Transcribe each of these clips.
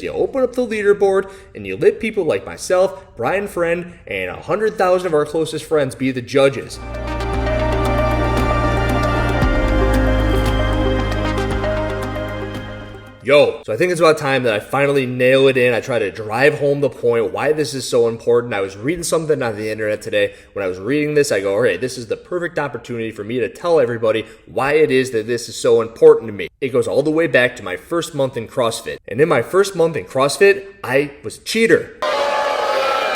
You open up the leaderboard and you let people like myself, Brian Friend, and 100,000 of our closest friends be the judges. So I think it's about time that I finally nail it in. I try to drive home the point why this is so important. I was reading something on the internet today. When I was reading this, I go, all right, this is the perfect opportunity for me to tell everybody why it is that this is so important to me. It goes all the way back to my first month in CrossFit. And in my first month in CrossFit, I was a cheater.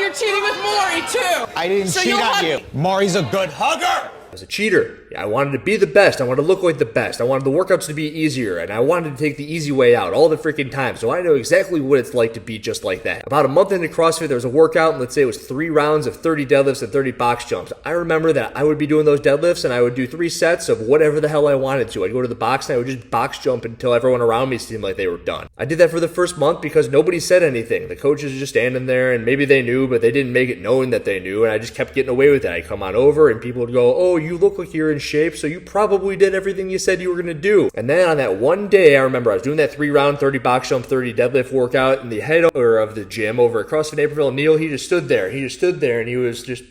You're cheating with Maury too. I didn't cheat on you. Maury's a good hugger. I was a cheater. I wanted to be the best. I wanted to look like the best. I wanted the workouts to be easier, and I wanted to take the easy way out all the freaking time. So I know exactly what it's like to be just like that. About a month into CrossFit, there was a workout, and let's say it was 3 rounds of 30 deadlifts and 30 box jumps. I remember that I would be doing those deadlifts, and I would do 3 sets of whatever the hell I wanted to. I'd go to the box, and I would just box jump until everyone around me seemed like they were done. I did that for the first month because nobody said anything. The coaches were just standing there, and maybe they knew, but they didn't make it knowing that they knew, and I just kept getting away with it. I'd come on over, and people would go, oh, you look like you're in shape, so you probably did everything you said you were going to do. And then on that one day, I remember I was doing that 3-round, 30 box jump, 30 deadlift workout, and the head owner of the gym over at CrossFit Naperville, Neil, he just stood there. And he was just,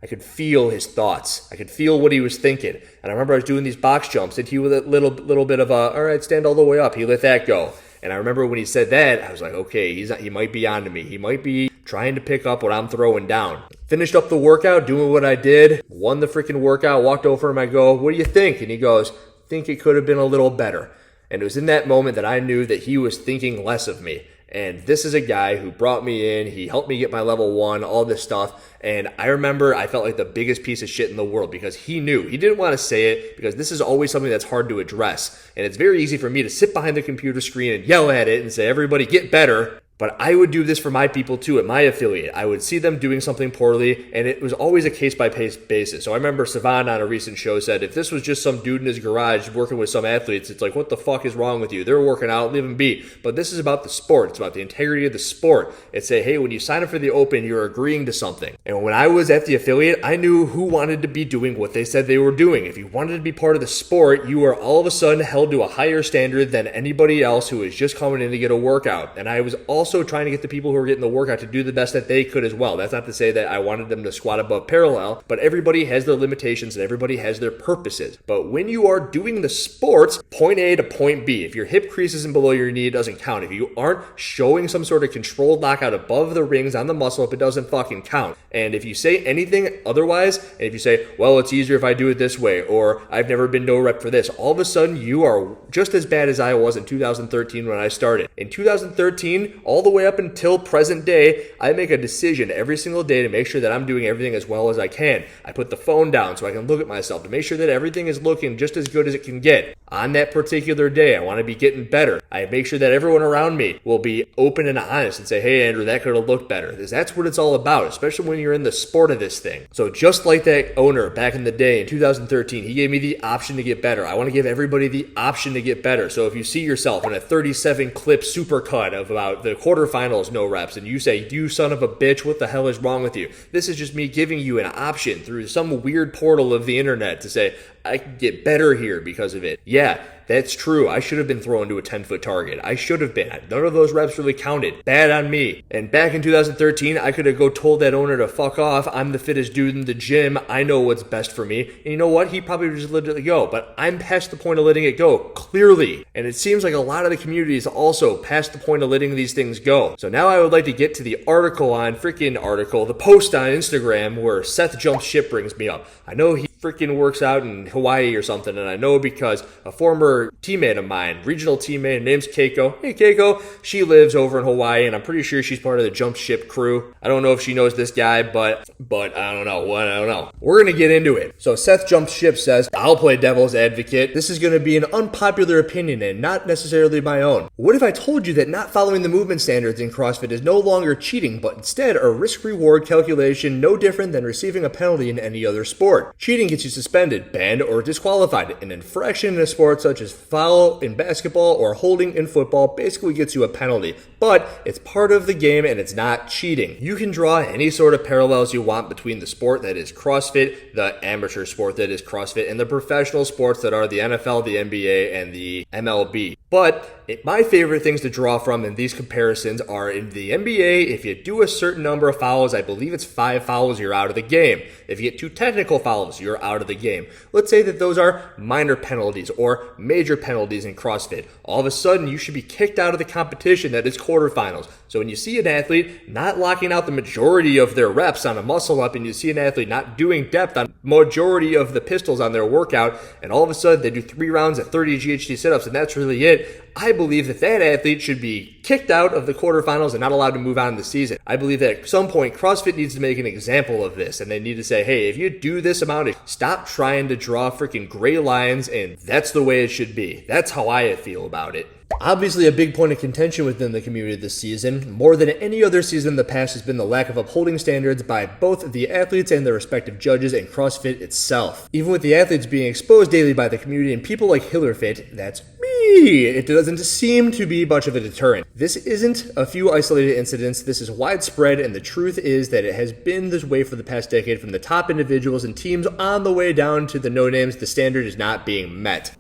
I could feel his thoughts. I could feel what he was thinking. And I remember I was doing these box jumps, and he with a little bit of a, all right, stand all the way up. He let that go. And I remember when he said that, I was like, okay, he might be onto me. He might be trying to pick up what I'm throwing down. Finished up the workout, doing what I did, won the freaking workout, walked over him, I go, what do you think? And he goes, think it could have been a little better. And it was in that moment that I knew that he was thinking less of me. And this is a guy who brought me in, he helped me get my level 1, all this stuff. And I remember I felt like the biggest piece of shit in the world because he knew. He didn't want to say it because this is always something that's hard to address. And it's very easy for me to sit behind the computer screen and yell at it and say, everybody get better. But I would do this for my people too at my affiliate. I would see them doing something poorly, and it was always a case-by-case basis. So I remember Savan on a recent show said, if this was just some dude in his garage working with some athletes, it's like, what the fuck is wrong with you? They're working out, leave them be. But this is about the sport. It's about the integrity of the sport. It's say, hey, when you sign up for the Open, you're agreeing to something. And when I was at the affiliate, I knew who wanted to be doing what they said they were doing. If you wanted to be part of the sport, you were all of a sudden held to a higher standard than anybody else who was just coming in to get a workout. And I was also trying to get the people who were getting the workout to do the best that they could as well. That's not to say that I wanted them to squat above parallel, but everybody has their limitations and everybody has their purposes. But when you are doing the sports, point A to point B, if your hip crease isn't below your knee, it doesn't count. If you aren't showing some sort of controlled lockout above the rings on the muscle up, it doesn't fucking count. And if you say anything otherwise, and if you say, well, it's easier if I do it this way, or I've never been no rep for this, all of a sudden you are just as bad as I was in 2013 when I started. In 2013, all the way up until present day, I make a decision every single day to make sure that I'm doing everything as well as I can. I put the phone down so I can look at myself to make sure that everything is looking just as good as it can get. On that particular day, I want to be getting better. I make sure that everyone around me will be open and honest and say, hey, Andrew, that could have looked better. Because that's what it's all about, especially when you're in the sport of this thing. So just like that owner back in the day in 2013, he gave me the option to get better. I want to give everybody the option to get better. So if you see yourself in a 37 clip supercut of about the quarterfinals, no reps, and you say, you son of a bitch, what the hell is wrong with you? This is just me giving you an option through some weird portal of the internet to say, I can get better here because of it. Yeah, that's true. I should have been thrown to a 10-foot target. I should have been. None of those reps really counted. Bad on me. And back in 2013, I could have told that owner to fuck off. I'm the fittest dude in the gym. I know what's best for me. And you know what? He probably would just let it go. But I'm past the point of letting it go, clearly. And it seems like a lot of the community is also past the point of letting these things go. So now I would like to get to the the post on Instagram where SethJumpedShip brings me up. I know he freaking works out in Hawaii or something, and I know because a former teammate of mine, regional teammate, name's Keiko. Hey Keiko, she lives over in Hawaii, and I'm pretty sure she's part of the Jump Ship crew. I don't know if she knows this guy, but I don't know. We're gonna get into it. So SethJumpedShip says, I'll play devil's advocate. This is gonna be an unpopular opinion and not necessarily my own. What if I told you that not following the movement standards in CrossFit is no longer cheating, but instead a risk-reward calculation no different than receiving a penalty in any other sport? Cheating gets you suspended, banned, or disqualified. An infraction in a sport such as foul in basketball or holding in football basically gets you a penalty. But it's part of the game and it's not cheating. You can draw any sort of parallels you want between the sport that is CrossFit, the amateur sport that is CrossFit, and the professional sports that are the NFL, the NBA, and the MLB. But my favorite things to draw from in these comparisons are in the NBA, if you do a certain number of fouls, I believe it's 5 fouls, you're out of the game. If you get 2 technical fouls, you're out of the game. Let's say that those are minor penalties or major penalties in CrossFit. All of a sudden, you should be kicked out of the competition that is quarterfinals. So when you see an athlete not locking out the majority of their reps on a muscle up, and you see an athlete not doing depth on majority of the pistols on their workout, and all of a sudden they do 3 rounds at 30 GHD sit-ups and that's really it, I believe that that athlete should be kicked out of the quarterfinals and not allowed to move on in the season. I believe that at some point CrossFit needs to make an example of this, and they need to say, hey, if you do this amount, stop trying to draw freaking gray lines, and that's the way it should be. That's how I feel about it. Obviously, a big point of contention within the community this season, more than any other season in the past, has been the lack of upholding standards by both the athletes and their respective judges and CrossFit itself. Even with the athletes being exposed daily by the community and people like HillerFit, that's me, it doesn't seem to be much of a deterrent. This isn't a few isolated incidents, this is widespread, and the truth is that it has been this way for the past decade. From the top individuals and teams on the way down to the no-names, the standard is not being met.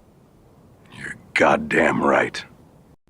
You're goddamn right.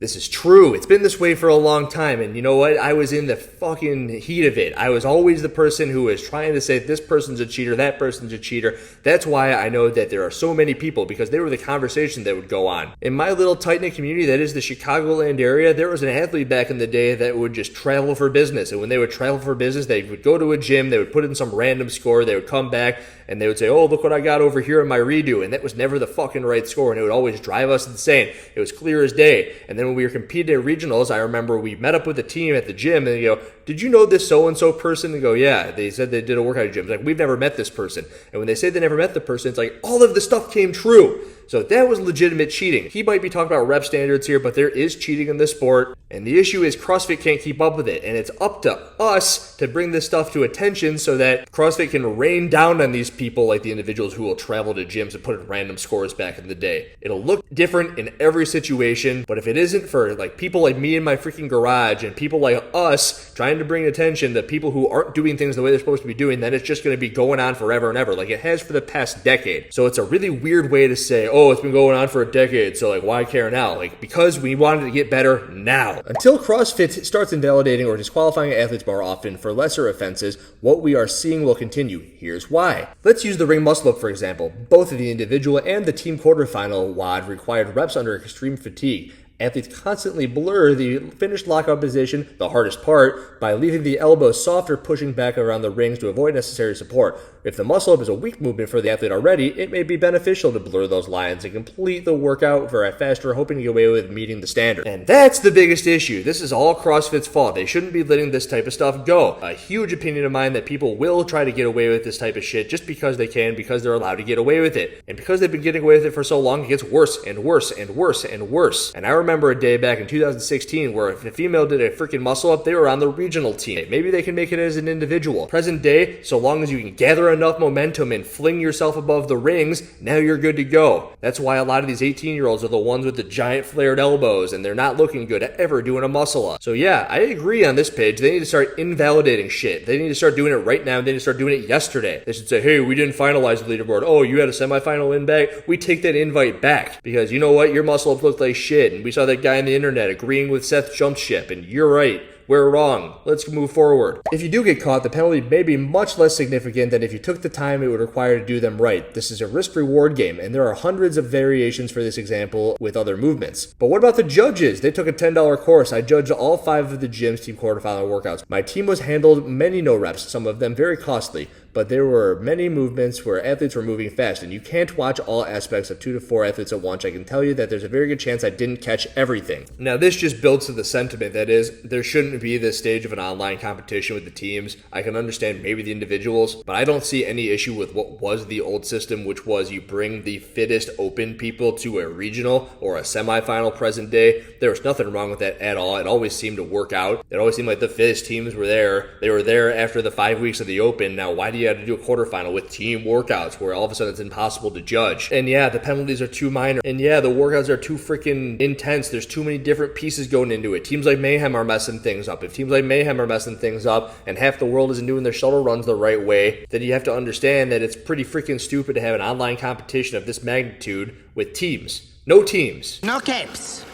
This is true. It's been this way for a long time, and you know what? I was in the fucking heat of it. I was always the person who was trying to say this person's a cheater, that person's a cheater. That's why I know that there are so many people, because they were the conversation that would go on. In my little tight-knit community that is the Chicagoland area, there was an athlete back in the day that would just travel for business, and when they would travel for business, they would go to a gym, they would put in some random score, they would come back, and they would say, oh, look what I got over here in my redo, and that was never the fucking right score, and it would always drive us insane. It was clear as day. And then when we were competing at regionals, I remember we met up with the team at the gym, and they go, did you know this so-and-so person? And go, yeah, they said they did a workout at gym. It's like, we've never met this person. And when they say they never met the person, it's like, all of the stuff came true. So that was legitimate cheating. He might be talking about rep standards here, but there is cheating in this sport. And the issue is CrossFit can't keep up with it. And it's up to us to bring this stuff to attention so that CrossFit can rain down on these people like the individuals who will travel to gyms and put in random scores back in the day. It'll look different in every situation, but if it isn't for like people like me in my freaking garage and people like us trying to bring attention to people who aren't doing things the way they're supposed to be doing, then it's just going to be going on forever and ever like it has for the past decade. So it's a really weird way to say, oh, it's been going on for a decade, so like why care now? Like, because we wanted to get better now. Until CrossFit starts invalidating or disqualifying athletes more often for lesser offenses, what we are seeing will continue. Here's why. Let's use the ring muscle up for example. Both the individual and the team quarterfinal WOD required reps under extreme fatigue. Athletes constantly blur the finished lockout position, the hardest part, by leaving the elbows soft or pushing back around the rings to avoid necessary support. If the muscle-up is a weak movement for the athlete already, it may be beneficial to blur those lines and complete the workout for a faster, hoping to get away with meeting the standard. And that's the biggest issue. This is all CrossFit's fault. They shouldn't be letting this type of stuff go. A huge opinion of mine that people will try to get away with this type of shit just because they can, because they're allowed to get away with it. And because they've been getting away with it for so long, it gets worse and worse and worse and worse. And I remember a day back in 2016 where if a female did a freaking muscle-up, they were on the regional team. Maybe they can make it as an individual. Present day, so long as you can gather enough momentum and fling yourself above the rings, now you're good to go. That's why a lot of these 18-year-olds are the ones with the giant flared elbows, and they're not looking good at ever doing a muscle-up. So yeah, I agree on this page. They need to start invalidating shit. They need to start doing it right now. They need to start doing it yesterday. They should say, hey, we didn't finalize the leaderboard. Oh, you had a semifinal in back? We take that invite back. Because you know what? Your muscle-ups looked like shit, and we saw that guy on the internet agreeing with SethJumpedShip, and you're right. We're wrong. Let's move forward. If you do get caught, the penalty may be much less significant than if you took the time it would require to do them right. This is a risk-reward game, and there are hundreds of variations for this example with other movements. But what about the judges? They took a $10 course. I judged all 5 of the gym's team quarterfinal workouts. My team was handled many no reps, some of them very costly. But there were many movements where athletes were moving fast, and you can't watch all aspects of 2 to 4 athletes at once. I can tell you that there's a very good chance I didn't catch everything. Now, this just builds to the sentiment that is, there shouldn't be this stage of an online competition with the teams. I can understand maybe the individuals, but I don't see any issue with what was the old system, which was you bring the fittest open people to a regional or a semifinal present day. There was nothing wrong with that at all. It always seemed to work out. It always seemed like the fittest teams were there. They were there after the 5 weeks of the open. Now, why do you you had to do a quarterfinal with team workouts where all of a sudden it's impossible to judge. And yeah, the penalties are too minor. And yeah, the workouts are too freaking intense. There's too many different pieces going into it. Teams like Mayhem are messing things up. If teams like Mayhem are messing things up and half the world isn't doing their shuttle runs the right way, then you have to understand that it's pretty freaking stupid to have an online competition of this magnitude with teams. No teams. No capes.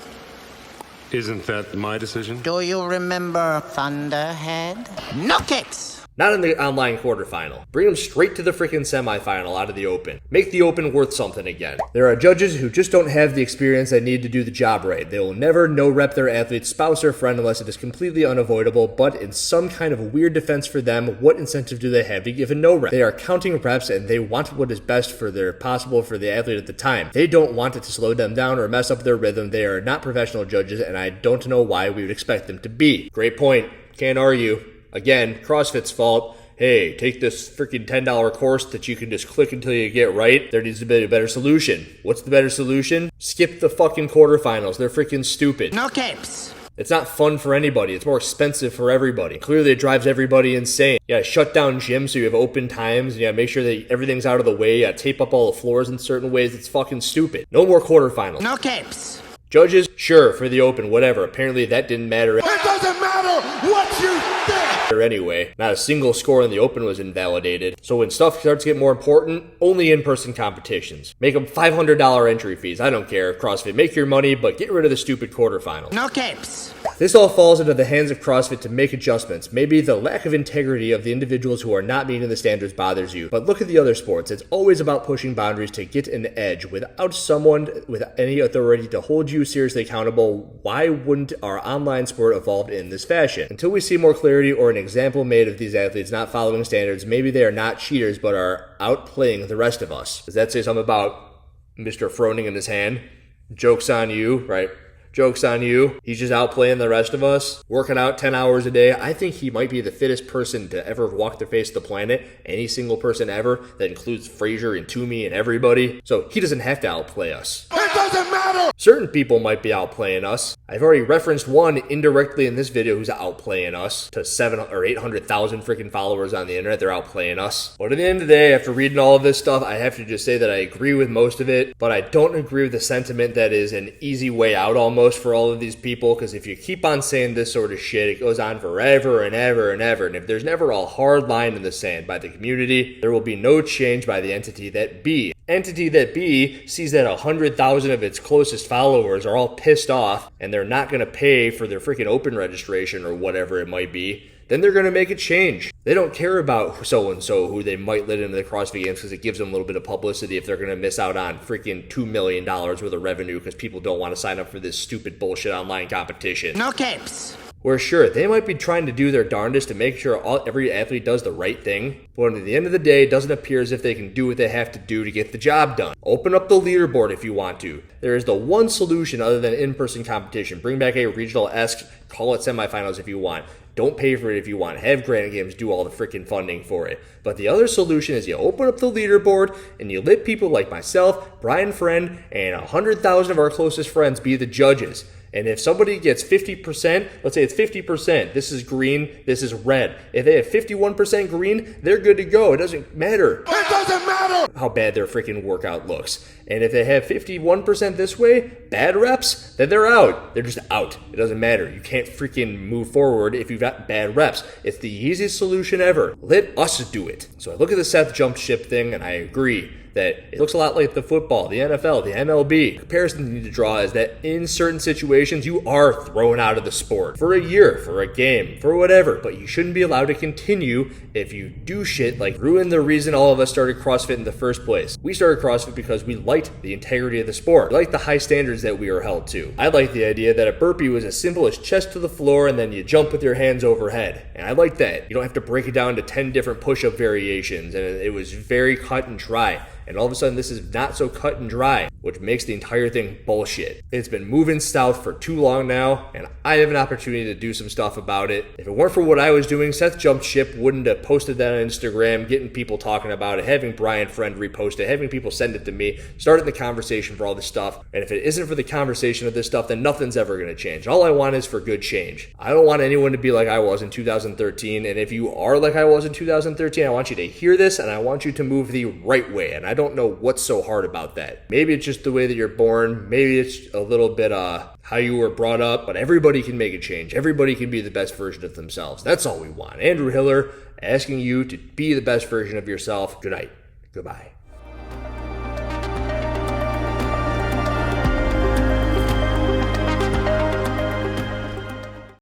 Isn't that my decision? Do you remember Thunderhead? No capes. Not in the online quarterfinal. Bring them straight to the freaking semifinal out of the open. Make the open worth something again. There are judges who just don't have the experience they need to do the job right. They will never no-rep their athlete's spouse or friend unless it is completely unavoidable, but in some kind of weird defense for them, what incentive do they have to give a no-rep? They are counting reps and they want what is best for their possible for the athlete at the time. They don't want it to slow them down or mess up their rhythm. They are not professional judges, and I don't know why we would expect them to be. Great point. Can't argue. Again, CrossFit's fault. Hey, take this freaking $10 course that you can just click until you get right. There needs to be a better solution. What's the better solution? Skip the fucking quarterfinals. They're freaking stupid. No capes. It's not fun for anybody. It's more expensive for everybody. Clearly, it drives everybody insane. You gotta shut down gyms so you have open times. You gotta make sure that everything's out of the way. You gotta tape up all the floors in certain ways. It's fucking stupid. No more quarterfinals. No capes. Judges, sure, for the open, whatever. Apparently, that didn't matter. It doesn't matter what you think. Anyway, not a single score in the open was invalidated. So when stuff starts to get more important, only in-person competitions. Make them $500 entry fees. I don't care. CrossFit, make your money, but get rid of the stupid quarterfinals. No capes. This all falls into the hands of CrossFit to make adjustments. Maybe the lack of integrity of the individuals who are not meeting the standards bothers you. But look at the other sports. It's always about pushing boundaries to get an edge. Without someone with any authority to hold you seriously accountable, why wouldn't our online sport evolve in this fashion? Until we see more clarity or an example made of these athletes not following standards, maybe they are not cheaters but are outplaying the rest of us. Does that say something about Mr. Froning in his hand? Joke's on you, right? Joke's on you. He's just outplaying the rest of us, working out 10 hours a day. I think he might be the fittest person to ever walk the face of the planet. Any single person ever. That includes Frazier and Toomey and everybody. So he doesn't have to outplay us. It doesn't matter. Certain people might be outplaying us. I've already referenced one indirectly in this video who's outplaying us to 700 or 800,000 freaking followers on the internet. They're outplaying us. But at the end of the day, after reading all of this stuff, I have to just say that I agree with most of it, but I don't agree with the sentiment that is an easy way out almost for all of these people, because if you keep on saying this sort of shit, it goes on forever and ever and ever, and if there's never a hard line in the sand by the community, there will be no change by the entity that be. Entity that be sees that 100,000 of its closest followers are all pissed off and they're not going to pay for their freaking open registration or whatever it might be, then they're going to make a change. They don't care about so-and-so who they might let into the CrossFit Games because it gives them a little bit of publicity if they're going to miss out on freaking $2 million worth of revenue because people don't want to sign up for this stupid bullshit online competition. No capes. Where sure, they might be trying to do their darndest to make sure every athlete does the right thing, but at the end of the day, it doesn't appear as if they can do what they have to do to get the job done. Open up the leaderboard if you want to. There is the one solution other than in-person competition. Bring back a regional-esque, call it semifinals if you want. Don't pay for it if you want. Have Granite Games do all the freaking funding for it. But the other solution is you open up the leaderboard and you let people like myself, Brian Friend, and 100,000 of our closest friends be the judges. And if somebody gets 50%, let's say it's 50%, this is green, this is red. If they have 51% green, they're good to go. It doesn't matter. It doesn't matter how bad their freaking workout looks. And if they have 51% this way, bad reps, then they're out. They're just out. It doesn't matter. You can't freaking move forward if you've got bad reps. It's the easiest solution ever. Let us do it. So I look at the SethJumpedShip thing and I agree that it looks a lot like the football, the NFL, the MLB. The comparison you need to draw is that in certain situations, you are thrown out of the sport for a year, for a game, for whatever, but you shouldn't be allowed to continue if you do shit like ruin the reason all of us started CrossFit in the first place. We started CrossFit because we liked the integrity of the sport. We liked the high standards that we are held to. I liked the idea that a burpee was as simple as chest to the floor and then you jump with your hands overhead. And I like that. You don't have to break it down to 10 different push-up variations, and it was very cut and dry. and all of a sudden this is not so cut and dry, which makes the entire thing bullshit. It's been moving south for too long now, and I have an opportunity to do some stuff about it. If it weren't for what I was doing, Seth Jumped Ship wouldn't have posted that on Instagram, getting people talking about it, having Brian Friend repost it, having people send it to me, starting the conversation for all this stuff. And if it isn't for the conversation of this stuff, then nothing's ever going to change. All I want is for good change. I don't want anyone to be like I was in 2013, and if you are like I was in 2013, I want you to hear this, and I want you to move the right way, and I don't know what's so hard about that. Maybe it's just the way that you're born, maybe it's a little bit how you were brought up, but everybody can make a change. Everybody can be the best version of themselves. That's all we want. Andrew Hiller asking you to be the best version of yourself. Good night. Goodbye.